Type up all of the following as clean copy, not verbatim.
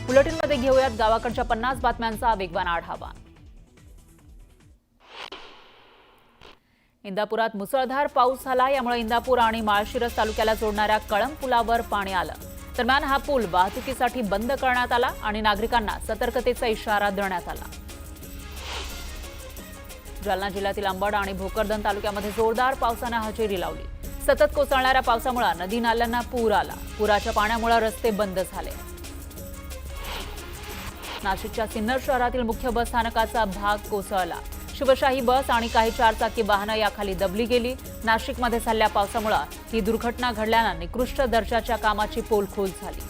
बुलेटिनमध्ये घेऊयात गावाकडच्या 50 बातम्यांचा वेगवान आढावा। इंदापुरात मुसळधार पाऊस झाला, यामुळे इंदापूर आणि माळशिरस तालुक्याला जोडणाऱ्या कळंब पुलावर पाणी आलं। दरम्यान हा पूल वाहतुकीसाठी बंद करण्यात आला आणि नागरिकांना सतर्कतेचा इशारा देण्यात आला। जालना जिल्ह्यातील अंबड आणि भोकरदन तालुक्यामध्ये जोरदार पावसाने हजेरी लावली। सतत कोसळणाऱ्या पावसामुळे नदी नाल्यांना पूर आला। पुराच्या पाण्यामुळे रस्ते बंद झाले। नाशिकच्या सिन्नर शहरातील मुख्य बस स्थानकाचा भाग कोसळला। शिवशाही बस आणि काही चारचाकी वाहनं याखाली दबली गेली। नाशिकमध्ये झालेल्या पावसामुळे ही दुर्घटना घडल्याने निकृष्ट दर्जाच्या कामाची पोलखोल झाली।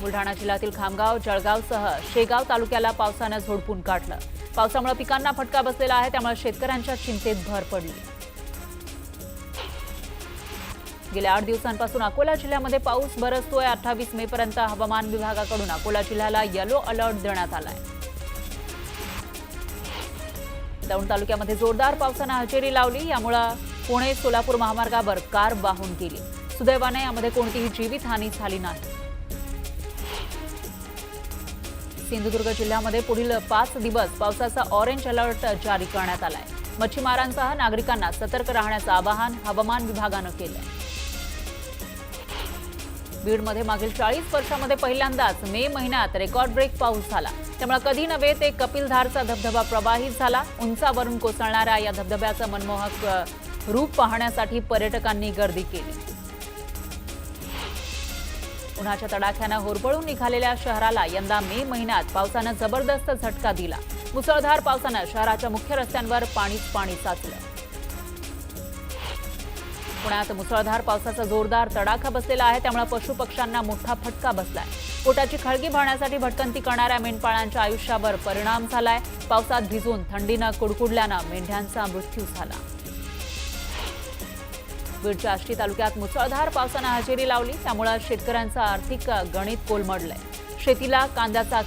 बुलढाणा जिल्ह्यातील खामगाव, जळगावसह शेगाव तालुक्याला पावसाने झोडपून काढलं। पावसामुळे पिकांना फटका बसलेला आहे, त्यामुळे शेतकऱ्यांच्या चिंतेत भर पडली। गेल्या 8 दिवसांपासून अकोला जिल्ह्यामध्ये पाऊस बरसतोय। 28 मे पर्यंत हवामान विभागाकडून अकोला जिल्ह्याला येलो अलर्ट देण्यात आलाय। दौंड तालुक्यामध्ये जोरदार पावसाने हजेरी लावली, यामुळे पुणे सोलापूर महामार्गावर कार वाहून गेली। सुदैवाने यामध्ये कोणतीही जीवितहानी झाली नाही। सिंधुदुर्ग जिल्ह्यामध्ये पुढील 5 दिवस पावसाचा ऑरेंज अलर्ट जारी करण्यात आलाय। मच्छीमारांसह नागरिकांना सतर्क राहण्याचं आवाहन हवामान विभागानं केलंय। बीडमध्ये मागील 40 वर्षांमध्ये पहिल्यांदाच मे महिन्यात रेकॉर्ड ब्रेक पाऊस झाला। त्यामुळे कधी नव्हे ते कपिलधारचा धबधबा प्रवाहित झाला। उंचावरून कोसळणाऱ्या या धबधब्याचं मनमोहक रूप पाहण्यासाठी पर्यटकांनी गर्दी केली। उन्हाच्या तडाख्यानं होरपळून निघालेल्या शहराला यंदा मे महिन्यात पावसानं जबरदस्त झटका दिला। मुसळधार पावसानं शहराच्या मुख्य रस्त्यांवर पाणी साचलं। पुण्यात मुसळधार पावसाचा जोरदार तडाखा बसलेला आहे, त्यामुळे पशुपक्ष्यांना मोठा फटका बसलाय। पोटाची खळगी भरण्यासाठी भटकंती करणाऱ्या मेंढपाळांच्या आयुष्यावर परिणाम झालाय। पावसात भिजून थंडीनं कुडकुडल्यानं मेंढ्यांचा मृत्यू झाला। बीडच्या आष्टी तालुक्यात मुसळधार पावसानं हजेरी लावली, त्यामुळे शेतकऱ्यांचं आर्थिक गणित कोलमडलंय। शेतीला कांद्याचा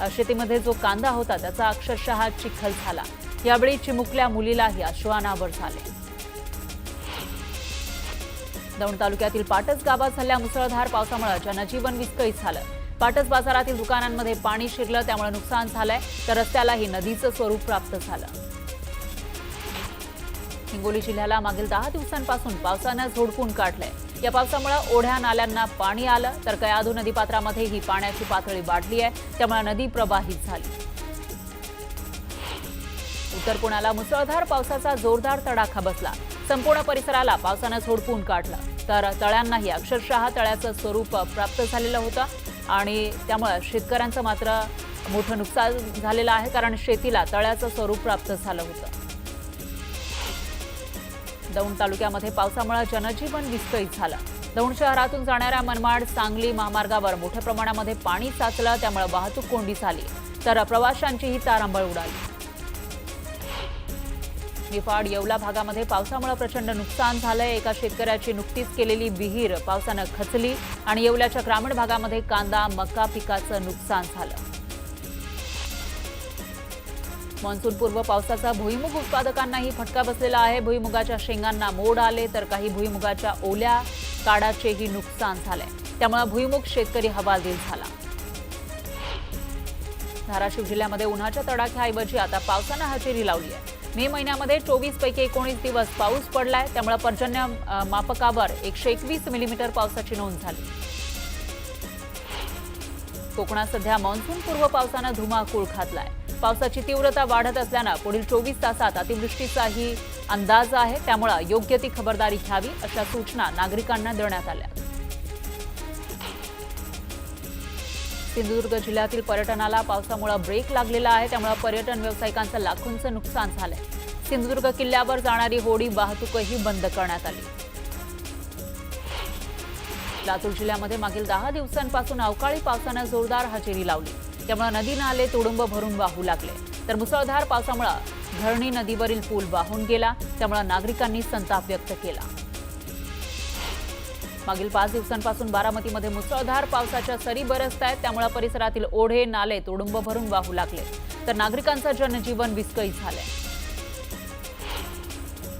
शेतीमध्ये जो कांदा होता त्याचा अक्षरशः चिखल झाला। यावेळी चिमुकल्या मुलीलाही अश्रू अनावर झाले। दौंड तालुक्यातील पाटस गावात झालेल्या मुसळधार पावसामुळे जनजीवन विस्कळीत झालं। पाटस बाजारातील दुकानांमध्ये पाणी शिरलं, त्यामुळे नुकसान झालंय, तर रस्त्यालाही नदीचं स्वरूप प्राप्त झालं। हिंगोली जिल्ह्याला मागील 10 दिवसांपासून पावसानं झोडपून काढलंय। या पावसामुळे ओढ्या नाल्यांना पाणी आलं, तर कयाधू नदीपात्रामध्येही पाण्याची पातळी वाढली आहे, त्यामुळे नदी प्रवाहित झाली। उत्तर पुण्याला मुसळधार पावसाचा जोरदार तडाखा बसला। संपूर्ण परिसराला पावसानं झोडपून काढलं, तर तळ्यांनाही अक्षरशः तळ्याचं स्वरूप प्राप्त झालेलं होतं आणि त्यामुळे शेतकऱ्यांचं मात्र मोठं नुकसान झालेलं आहे, कारण शेतीला तळ्याचं स्वरूप प्राप्त झालं होतं। दौंड तालुक्यामध्ये पावसामुळे जनजीवन विस्कळीत झालं। दौंड शहरातून जाणाऱ्या मनमाड सांगली महामार्गावर मोठ्या प्रमाणामध्ये पाणी साचलं, त्यामुळे वाहतूक कोंडी झाली, तर प्रवाशांचीही तारांबळ उडाली। निफाड येवला भागामध्ये पावसामुळे प्रचंड नुकसान झालंय। एका शेतकऱ्याची नुकतीच केलेली विहीर पावसानं खचली आणि येवल्याच्या ग्रामीण भागामध्ये कांदा, मका पिकाचं नुकसान झालं। मान्सूनपूर्व पावसाचा भुईमुग उत्पादकांनाही फटका बसलेला आहे। भुईमुगाच्या शेंगांना मोड आले, तर काही भुईमुगाच्या ओल्या काडाचेही नुकसान झालंय, त्यामुळे भुईमुग शेतकरी हवालदिल झाला। धाराशिव जिल्ह्यामध्ये उन्हाच्या तडाख्याऐवजी आता पावसानं हजेरी लावली आहे। मे महिन्यामध्ये 24 पैकी 19 दिवस पाऊस पडलाय, त्यामुळे पर्जन्य मापकावर 121 मिलीमीटर पावसाची नोंद झाली। कोकणात सध्या मान्सूनपूर्व पावसानं धुमाकूळ घातलाय। पावसाची तीव्रता वाढत असल्यानं पुढील 24 तासात अतिवृष्टीचाही अंदाज आहे, त्यामुळे योग्य ती खबरदारी घ्यावी अशा सूचना नागरिकांना देण्यात आल्या। सिंधुदुर्ग जिल्ह्यातील पर्यटनाला पावसामुळे ब्रेक लागलेला आहे, त्यामुळे पर्यटन व्यावसायिकांचं लाखोंचं नुकसान झालंय। सिंधुदुर्ग किल्ल्यावर जाणारी होडी वाहतूकही बंद करण्यात आली। लातूर जिल्ह्यामध्ये मागील 10 दिवसांपासून अवकाळी पावसानं जोरदार हजेरी लावली, त्यामुळे नदी नाले तुडुंब भरून वाहू लागले, तर मुसळधार पावसामुळे धरणी नदीवरील पूल वाहून गेला, त्यामुळे नागरिकांनी संताप व्यक्त केला। मागील 5 दिवसांपासून बारामतीमध्ये मुसळधार पावसाच्या सरी बरसत आहेत, त्यामुळे परिसरातील ओढे नाले तुडुंब भरून वाहू लागले, तर नागरिकांचं जनजीवन विस्कळीत झालंय।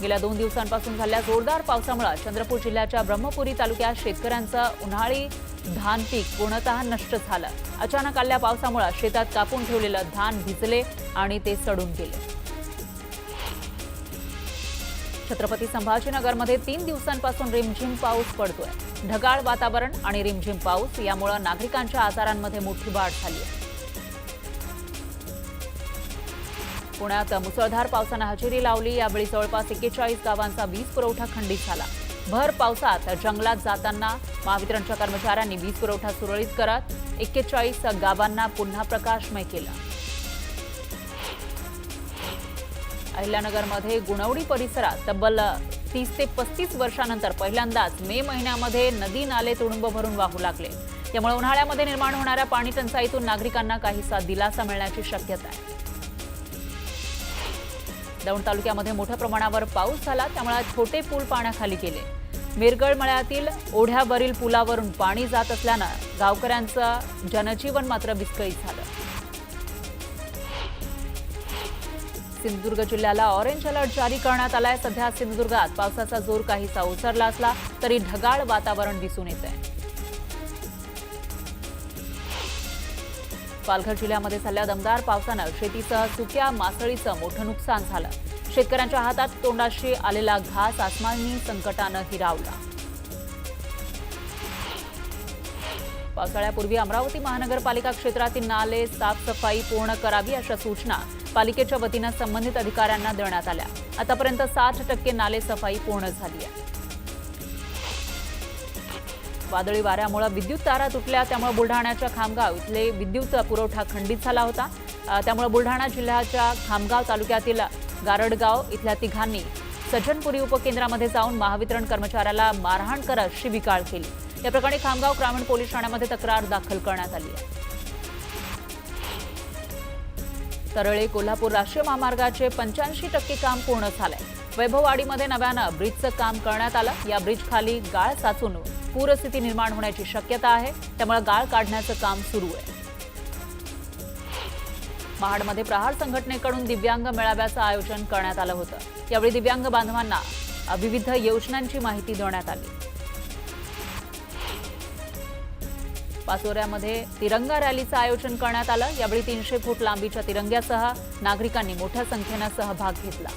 गेल्या 2 दिवसांपासून झालेल्या जोरदार पावसामुळे चंद्रपूर जिल्ह्याच्या ब्रह्मपुरी तालुक्यात शेतकऱ्यांचं उन्हाळी धान पीक पूर्णतः नष्ट झालं। अचानक आलेल्या पावसामुळे शेतात कापून ठेवलेलं धान भिजले आणि ते सडून गेले। छत्रपती संभाजीनगरमध्ये 3 दिवसांपासून रिमझिम पाऊस पडतोय। ढगाळ वातावरण आणि रिमझिम पाऊस यामुळे नागरिकांच्या आजारांमध्ये मोठी वाढ झाली आहे। पुण्यात मुसळधार पावसानं हजेरी लावली। यावेळी जवळपास 41 गावांचा वीज पुरवठा खंडित झाला। भर पावसात जंगलात जाताना महावितरणच्या कर्मचाऱ्यांनी वीज पुरवठा सुरळीत करत 41 गावांना पुन्हा प्रकाशमय केलं। अहिल्यानगरमध्ये गुणवडी परिसरात तब्बल 30 ते 35 वर्षांनंतर पहिल्यांदाच मे महिन्यामध्ये नदी नाले तुडुंब भरून वाहू लागले। त्यामुळे उन्हाळ्यामध्ये निर्माण होणाऱ्या पाणी टंचाईतून नागरिकांना काहीसा दिलासा मिळण्याची शक्यता आहे। दौंड तालुक्यामध्ये मोठ्या प्रमाणावर पाऊस झाला, त्यामुळे छोटे पूल पाण्याखाली गेले। मिरगळ मळ्यातील ओढ्यावरील पुलावरून पाणी जात असल्यानं गावकऱ्यांचं जनजीवन मात्र विस्कळीत झालं। सिंधुदुर्ग जिल्ह्याला ऑरेंज अलर्ट जारी करण्यात आलाय। सध्या सिंधुदुर्गात पावसाचा जोर काहीसा ओसरला असला तरी ढगाळ वातावरण दिसून येत आहे। पालघर जिल्ह्यामध्ये झालेल्या दमदार पावसानं शेतीसह सुक्या मासळीचं मोठं नुकसान झालं। शेतकऱ्यांच्या हातात तोंडाशी आलेला घास आसमानी संकटानं हिरावला। पावसाळ्यापूर्वी अमरावती महानगरपालिका क्षेत्रातील नाले साफसफाई पूर्ण करावी अशा सूचना पालिकेच्या वतीनं संबंधित अधिकाऱ्यांना देण्यात आल्या। आतापर्यंत 60% नाले सफाई पूर्ण झाली आहे। वादळी वाऱ्यामुळे विद्युत तारा तुटल्या, त्यामुळे बुलढाण्याच्या खामगाव इथले विद्युत पुरवठा खंडित झाला होता। त्यामुळे बुलढाणा जिल्ह्याच्या खामगाव तालुक्यातील गारडगाव इथल्या तिघांनी सज्जनपुरी उपकेंद्रामध्ये जाऊन महावितरण कर्मचाऱ्याला मारहाण करत शिवीगाळ केली। या प्रकरणी खामगाव ग्रामीण पोलीस ठाण्यामध्ये तक्रार दाखल करण्यात आली आहे। तरळे कोल्हापूर राष्ट्रीय महामार्गाचे 85% काम पूर्ण झालंय। वैभववाडीमध्ये नव्यानं ब्रिजचं काम करण्यात आलं। या ब्रिज खाली गाळ साचून पूरस्थिती निर्माण होण्याची शक्यता आहे, त्यामुळे गाळ काढण्याचं काम सुरू आहे। महाडमध्ये प्रहार संघटनेकडून दिव्यांग मेळाव्याचं आयोजन करण्यात आलं होतं। यावेळी दिव्यांग बांधवांना विविध योजनांची माहिती देण्यात आली। पाचोऱ्यामध्ये तिरंगा रॅलीचं आयोजन करण्यात आलं। यावेळी 300 फूट लांबीच्या तिरंग्यासह नागरिकांनी मोठ्या संख्येनं सहभाग घेतला।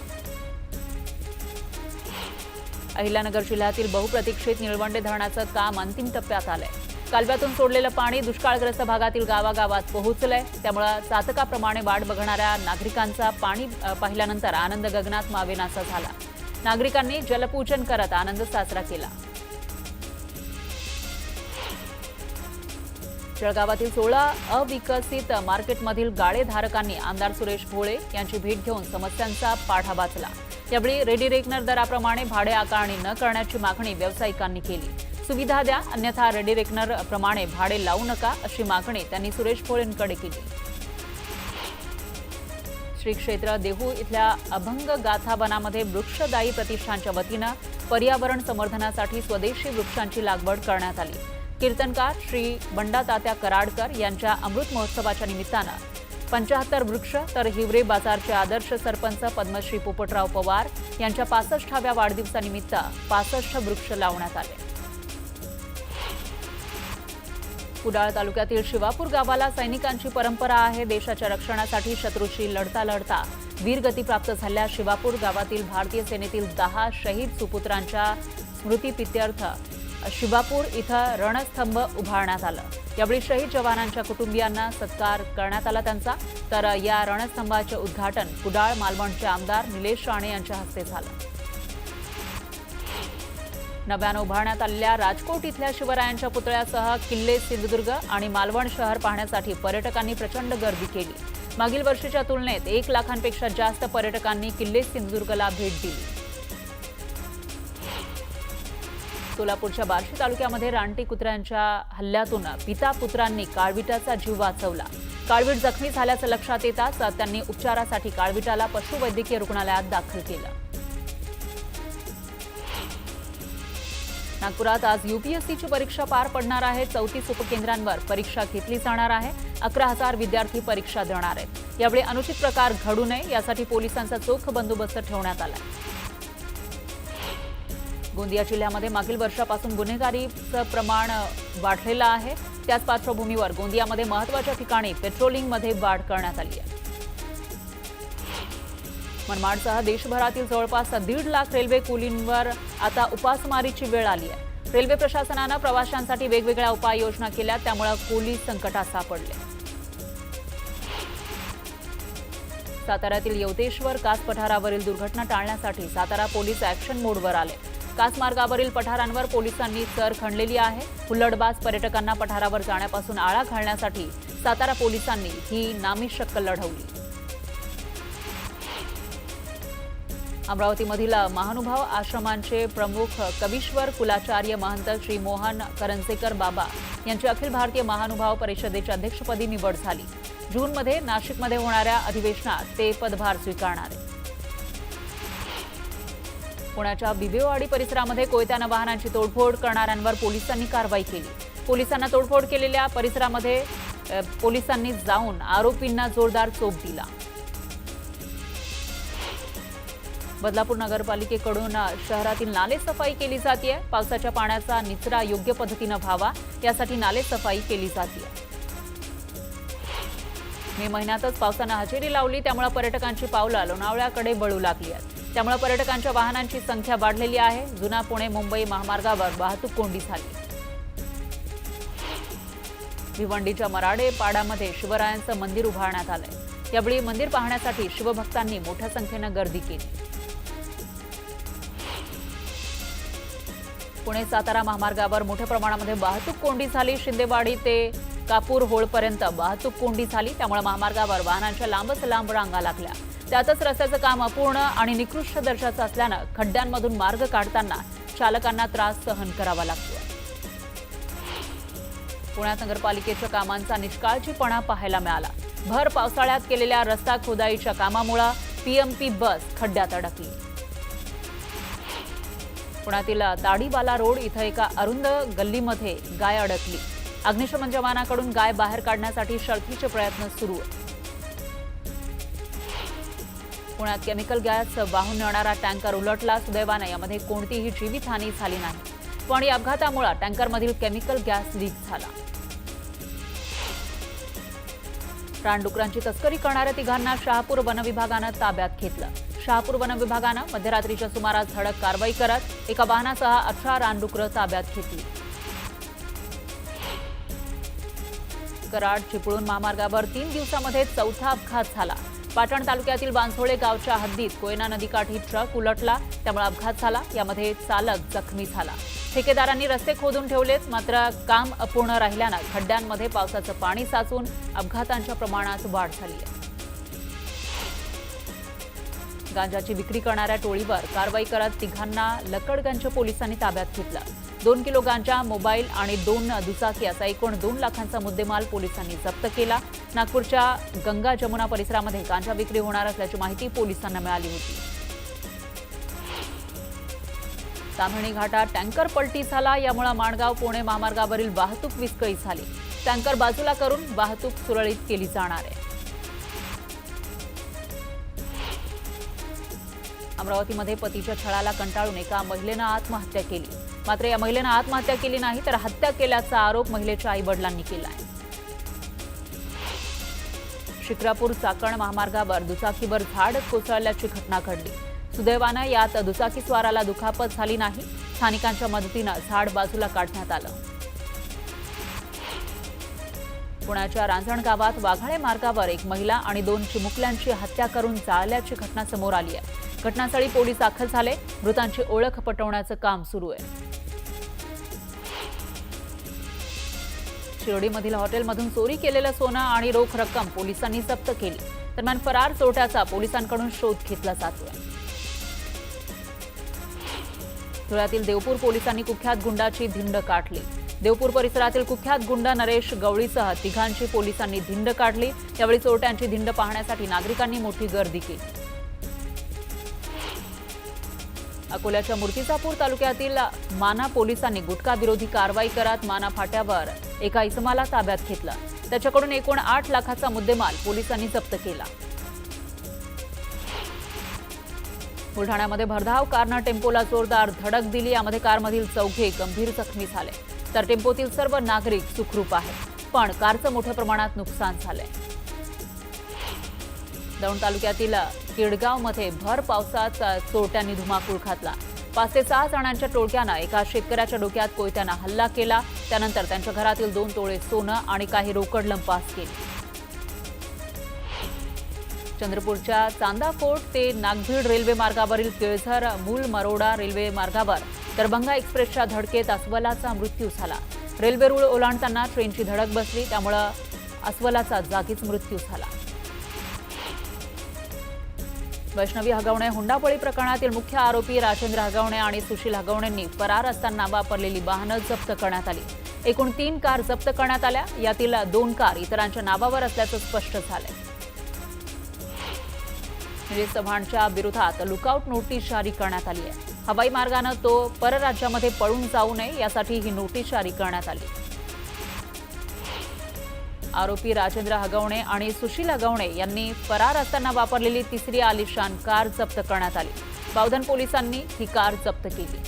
अहिल्यानगर जिल्ह्यातील बहुप्रतीक्षित निळवंडे धरणाचं काम अंतिम टप्प्यात आलंय। कालव्यातून सोडलेलं पाणी दुष्काळग्रस्त भागातील गावागावात पोहोचलंय, त्यामुळे चातकाप्रमाणे वाट बघणाऱ्या नागरिकांचा पाणी पाहिल्यानंतर आनंद गगनात मावेनासा झाला। नागरिकांनी जलपूजन करत आनंद साजरा केला। जळगावातील 16 अविकसित मार्केटमधील गाळेधारकांनी आमदार सुरेश भोळे यांची भेट घेऊन समस्यांचा पाढा वाचला। यावेळी रेडी रेकनर दराप्रमाणे भाडे आकारणी न करण्याची मागणी व्यावसायिकांनी केली। सुविधा द्या, अन्यथा रेडी रेकनर प्रमाणे भाडे लावू नका अशी मागणी त्यांनी सुरेश भोळेंकडे केली। श्री क्षेत्र देहू इथल्या अभंग गाथा वनामध्ये वृक्षदायी प्रतिष्ठानच्या वतीनं पर्यावरण संवर्धनासाठी स्वदेशी वृक्षांची लागवड करण्यात आली। कीर्तनकार श्री बंडा तात्या कराडकर यांच्या अमृत महोत्सवाच्या निमित्तानं 75 वृक्ष तर हिवरे बाजारचे आदर्श सरपंच पद्मश्री पोपटराव पवार यांच्या 65व्या वाढदिवसानिमित्त 65 वृक्ष लावण्यात आले। कुडाळ तालुक्यातील शिवापूर गावाला सैनिकांची परंपरा आहे। देशाच्या रक्षणासाठी शत्रूशी लढता लढता वीरगती प्राप्त झालेल्या शिवापूर गावातील भारतीय सेनेतील 10 शहीद सुपुत्रांच्या स्मृतिप्रित्यर्थ शिवापूर इथं रणस्तंभ उभारण्यात आलं। यावेळी शहीद जवानांच्या कुटुंबियांना सत्कार करण्यात आला त्यांचा। तर या रणस्तंभाचे उद्घाटन कुडाळ मालवणचे आमदार निलेश राणे यांच्या हस्ते झालं। नव्यानं उभारण्यात आलेल्या राजकोट इथल्या शिवरायांच्या पुतळ्यासह किल्ले सिंधुदुर्ग आणि मालवण शहर पाहण्यासाठी पर्यटकांनी प्रचंड गर्दी केली। मागील वर्षीच्या तुलनेत 1 लाखांपेक्षा जास्त पर्यटकांनी किल्ले सिंधुदुर्गला भेट दिली। सोलापूरच्या बार्शी तालुक्यामध्ये रानटी कुत्र्यांच्या हल्ल्यातून पिता पुत्रांनी काळविटाचा जीव वाचवला। काळवीट जखमी झाल्याचं लक्षात येताच त्यांनी उपचारासाठी काळविटाला पशुवैद्यकीय रुग्णालयात दाखल केलं। नागपुरात आज यूपीएससीची परीक्षा पार पडणार आहे। 34 उपकेंद्रांवर परीक्षा घेतली जाणार आहे। 11,000 विद्यार्थी परीक्षा देणार आहेत। यावेळी अनुचित प्रकार घडू नये यासाठी पोलिसांचा चोख बंदोबस्त ठेवण्यात आला आहे। गोंदिया जिल्ह्यामध्ये मागील वर्षापासून गुन्हेगारीचं प्रमाण वाढलेलं आहे. त्याच पार्श्वभूमीवर गोंदियामध्ये महत्त्वाच्या ठिकाणी पेट्रोलिंगमध्ये वाढ करण्यात आली आहे. मनमाडसह देशभरातील जवळपास 1.5 लाख रेल्वे कुलींवर आता उपासमारीची वेळ आली आहे. रेल्वे प्रशासनानं प्रवाशांसाठी वेगवेगळ्या उपाययोजना केल्या, त्यामुळे कुली संकटात सापडले. साताऱ्यातील यवतेश्वर कास पठारावरील दुर्घटना टाळण्यासाठी सातारा पोलीस ॲक्शन मोडवर आले. कास मार्गावरील पठारांवर पोलिसांनी चर खणलेली आहे. हुल्लडबाज पर्यटकांना पठारावर जाण्यापासून आळा घालण्यासाठी सातारा पोलिसांनी ही नामिशक्क लढवली. अमरावतीमधील महानुभाव आश्रमांचे प्रमुख कवीश्वर कुलाचार्य महंत श्री मोहन करंजेकर बाबा यांची अखिल भारतीय महानुभाव परिषदेच्या अध्यक्षपदी निवड झाली. जूनमध्ये नाशिकमध्ये होणाऱ्या अधिवेशनात ते पदभार स्वीकारणार आहेत. पुण्याच्या बिबेवाडी परिसरामध्ये कोयत्यानं वाहनांची तोडफोड करणाऱ्यांवर पोलिसांनी कारवाई केली. पोलिसांना तोडफोड केलेल्या परिसरामध्ये पोलिसांनी जाऊन आरोपींना जोरदार चोप दिला. बदलापूर नगरपालिकेकडून शहरातील नाले सफाई केली जाते. पावसाच्या पाण्याचा निचरा योग्य पद्धतीनं व्हावा यासाठी नाले सफाई केली जाते. मे महिन्यातच पावसानं हजेरी लावली, त्यामुळे पर्यटकांची पावलं लोणावळ्याकडे वळू लागली आहेत. त्यामुळे पर्यटकांच्या वाहनांची संख्या वाढलेली आहे. जुना पुणे मुंबई महामार्गावर वाहतूक कोंडी झाली. भिवंडीच्या मराडे पाड्यामध्ये शिवरायांचं मंदिर उभारण्यात आलंय. यावेळी मंदिर पाहण्यासाठी शिवभक्तांनी मोठ्या संख्येनं गर्दी केली. पुणे सातारा महामार्गावर मोठ्या प्रमाणामध्ये वाहतूक कोंडी झाली. शिंदेवाडी ते कापूर होळपर्यंत वाहतूक कोंडी झाली. त्यामुळे महामार्गावर वाहनांच्या लांबच लांब रांगा लागल्या. त्यातच रस्त्याचं काम अपूर्ण आणि निकृष्ट दर्जाचं असल्यानं खड्ड्यांमधून मार्ग काढताना चालकांना त्रास सहन करावा लागतो. पुण्यात नगरपालिकेच्या कामांचा निष्काळजीपणा पाहायला मिळाला. भर पावसाळ्यात केलेल्या रस्ता खोदाईच्या कामामुळे पीएमपी बस खड्ड्यात अडकली. पुण्यातील ताडीवाला रोड इथं एका अरुंद गल्लीमध्ये गाय अडकली. अग्निशमन जवानाकडून गाय बाहेर काढण्यासाठी शर्थीचे प्रयत्न सुरू आहेत. पुण्यात केमिकल गॅस वाहून नेणारा टँकर उलटला. सुदैवाने यामध्ये कोणतीही जीवितहानी झाली नाही, पण या अपघातामुळे टँकरमधील केमिकल गॅस लीक झाला. रानडुकरांची तस्करी करणाऱ्या तिघांना शहापूर वनविभागानं ताब्यात घेतलं. शहापूर वनविभागानं मध्यरात्रीच्या सुमारास धडक कारवाई करत एका वाहनासह 18 रानडुकरं ताब्यात घेतली. कराड चिपळूण महामार्गावर 3 दिवसामध्ये चौथा अपघात झाला. पाटण तालुक्यातील बांसोळे गावच्या हद्दीत कोयना नदीकाठी ट्रक उलटला, त्यामुळे अपघात झाला. यामध्ये चालक जखमी झाला. ठेकेदारांनी रस्ते खोदून ठेवलेत, मात्र काम अपूर्ण राहिल्यानं खड्ड्यांमध्ये पावसाचं पाणी साचून अपघातांच्या प्रमाणात वाढ झाली आहे. गांजाची विक्री करणाऱ्या टोळीवर कारवाई करत तिघांना लकडगंज पोलिसांनी ताब्यात घेतलं. 2 किलो गांजा, मोबाईल आणि 2 दुचाकी असा एकूण 2 लाखांचा मुद्देमाल पोलिसांनी जप्त केला. नागपूरच्या गंगा जमुना परिसरामध्ये गांजा विक्री होणार असल्याची माहिती पोलिसांना मिळाली होती. ताम्हिणी घाटात टँकर पलटी झाला. यामुळे माणगाव पुणे महामार्गावरील वाहतूक विस्कळीत झाली. टँकर बाजूला करून वाहतूक सुरळीत केली जाणार आहे. अमरावतीमध्ये पतीच्या छळाला कंटाळून एका महिलेनं आत्महत्या केली. मात्र या महिलेनं आत्महत्या केली नाही, तर हत्या केल्याचा आरोप महिलेच्या आईवडिलांनी केला आहे. शिक्रापूर चाकण महामार्गावर दुचाकीवर झाड कोसळल्याची घटना घडली. सुदैवानं यात दुचाकीस्वाराला दुखापत झाली नाही. स्थानिकांच्या मदतीनं झाड बाजूला काढण्यात आलं. पुण्याच्या रांजण गावात वाघाळे मार्गावर एक महिला आणि 2 चिमुकल्यांची हत्या करून जाळल्याची घटना समोर आली आहे. घटनास्थळी पोलीस दाखल झाले. मृतांची ओळख पटवण्याचं काम सुरू आहे. शिर्डीमधील हॉटेलमधून चोरी केलेलं सोनं आणि रोख रक्कम पोलिसांनी जप्त केली. दरम्यान फरार चोरट्याचा पोलिसांकडून शोध घेतला जातोय. धुळ्यातील देवपूर पोलिसांनी कुख्यात गुंडाची धिंड काढली. देवपूर परिसरातील कुख्यात गुंड नरेश गवळीसह तिघांची पोलिसांनी धिंड काढली. यावेळी चोरट्यांची धिंड पाहण्यासाठी नागरिकांनी मोठी गर्दी केली. अकोल्याच्या मूर्तिजापूर तालुक्यातील माना पोलिसांनी गुटखा विरोधी कारवाई करत माना फाट्यावर एका इसमाला ताब्यात घेतलं. त्याच्याकडून एकूण 8 लाखाचा मुद्देमाल पोलिसांनी जप्त केला. बुलढाण्यामध्ये भरधाव कारनं टेम्पोला जोरदार धडक दिली। यामध्ये कारमधील चौघे गंभीर जखमी झाले, तर टेम्पोतील सर्व नागरिक सुखरूप आहेत, पण कारचं मोठ्या प्रमाणात नुकसान झालंय। दौंड तालुक्यातील किडगावमध्ये भर पावसात चोरट्यांनी धुमाकूळ घातला। 5 ते 6 जणांच्या टोळक्यानं एका शेतकऱ्याच्या डोक्यात कोयत्यानं हल्ला केला। त्यानंतर त्यांच्या घरातील 2 तोळे सोनं आणि काही रोकड लंपास केली। चंद्रपूरच्या चांदाफोर्ट ते नागभीड रेल्वे मार्गावरील केळझर मूल मरोडा रेल्वे मार्गावर दरभंगा एक्सप्रेसच्या धडकेत अस्वलाचा मृत्यू झाला। रेल्वे रूळ ओलांडताना ट्रेनची धडक बसली, त्यामुळे अस्वलाचा जागीच मृत्यू झाला। वैष्णवी हगवणे हुंडाबळी प्रकरणातील मुख्य आरोपी राजेंद्र हगवणे आणि सुशील हगवणेंनी फरार असताना वापरलेली वाहनं जप्त करण्यात आली। एकूण 3 कार जप्त करण्यात आल्या, यातील 2 कार इतरांच्या नावावर असल्याचं स्पष्ट झालंय। निलेश चव्हाणच्या विरोधात लुकआउट नोटीस जारी करण्यात आली आहे। हवाई मार्गाने तो परराज्यामध्ये पळून जाऊ नये यासाठी ही नोटीस जारी करण्यात आली। आरोपी राजेंद्र हगवणे आणि सुशील हगवणे यांनी फरार असताना वापरलेली 3री आलिशान कार जप्त करण्यात आली। बावधन पोलिसांनी ही कार जप्त केली।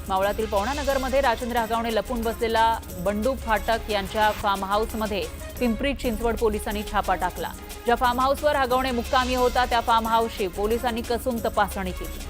मावळातील पवनानगरमध्ये राजेंद्र हगवणे लपून बसलेला बंडू फाटक यांच्या फार्म हाऊसमध्ये पिंपरी चिंचवड पोलिसांनी छापा टाकला। ज्या फार्म हाऊसवर हगवणे मुक्कामी होता त्या फार्म हाऊसची पोलिसांनी कसून तपासणी केली।